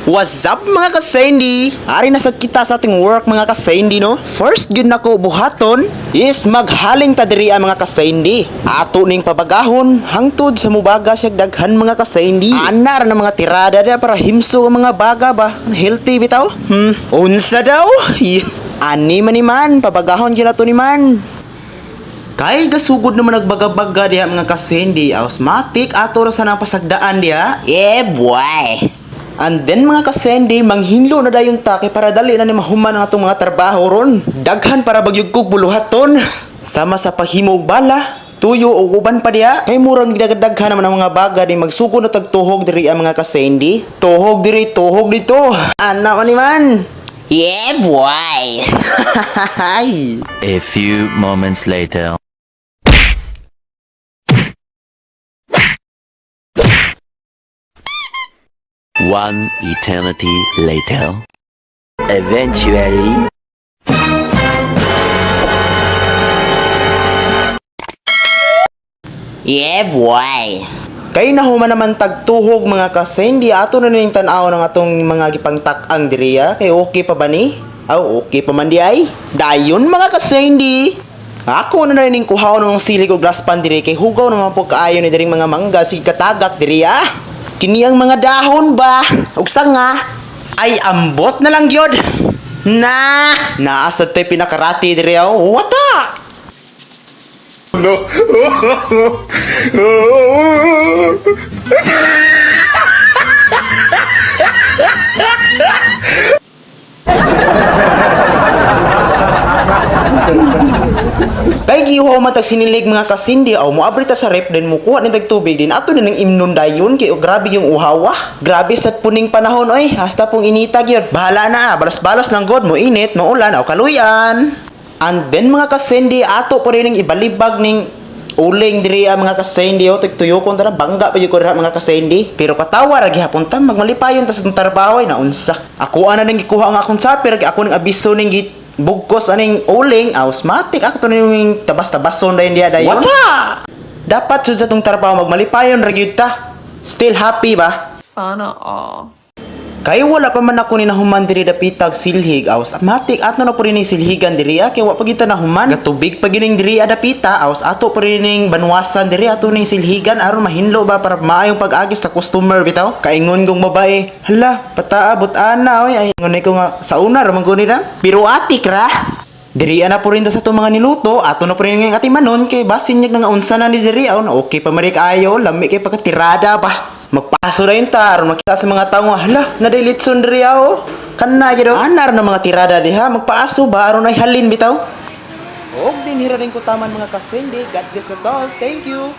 What's up mga kasendi? Ari na sad kita sa ating work mga kasendi no. First gyud nako buhaton is maghaling ta diri mga kasendi. Ato ning pabagahon hangtod sa mubaga siya daghan mga kasendi. Anar na mga tirada da para himso ang mga baga ba. Healthy bitaw? Unsa daw? Ani man pabagahon gyud nato ni man. Kay gasugod naman nagbaga-baga diha mga kasendi. Ausmatic ato ra sa nang pasagdaan diha. Yeah boy. And then mga kasendi, manghinlo na dayon ta kay para dali na ni mahuman ang atong mga trabaho ron. Daghan para bagyog kog buluhaton. Sama sa paghimo og bala, tuyo o uban pa diha. Kay murang gidagdaghan naman ang mga baga ni magsugod na tagtuhog diri ang mga kasendi. Tuhog diri, tuhog dito. Ana man ni man. Yeah boy. A few moments later. One eternity later. Eventually. Yeah boy. Kay nahuman naman tagtuhog mga kasendi, ato na ning tan-aw ng atong mga gipangtak-ang diriya. Kay okay pa ba ni? Okay pa man di ay. Dayon mga kasendi. Ako na ning kuhaw ng silig og laspan diri kay hugaw naman po kaayo ni diring mga mangga sig katagak diriya. Kini ang mga dahon ba? Ug sanga ay ambot na lang gyud. Naa sa tay pinakarati diri wata. No. Kay giho matag sinilig mga kasindi aw moabri ta sa rep din mo kuha ni tubig din ato na nang imnon dayon kay grabe yung uhawa. Grabe sad puning panahon oy, hasta pong inita gyud. Bahala na, balos-balos lang god mo init, maulan aw kaluyan. And then mga kasindi ato pa rin ibalibag ning uling diri mga kasendi tigtuyo kon tara bangga pa jud ko mga kasendi pero katawa ra gihapon ta magmalipayon ta sa trabaho ay naunsa ako ana ning gikuha ang akong saper ako ning abiso ning bugkos aning uling ausmatic ako ning tabas-tabason dayon diha dayon wata dapat jud sa tong trabaho magmalipayon ra gyud ta still happy ba sana all. Kay wala pa man ako ni nahuman diri dapitag silhig aws matik ato na po rin silhigan diri kay wa pagita nahuman gatubig pagining diri adapita aws ato po rin ning banwasan diri ato ning silhigan aron mahinlo ba para maayong pag-agis sa customer bitaw kaingon kong babae hala pataabot ana oy ay ngunay ko nga sa una ra man guni na pero atik ra diri ana po rin sa itong mga niluto ato na po rin ng atimanon kay basin niya nga unsa na ni diri aw na okay pa marik ayo lami kay pagkatirada ba magpaso na yun ta aron makita sa mga tao hala nadilitson diri aw kana gyud anar na mga tirada diha magpaaso ba aron ay halin bitaw og din hira rin ko taman mga kasendi God bless us all thank you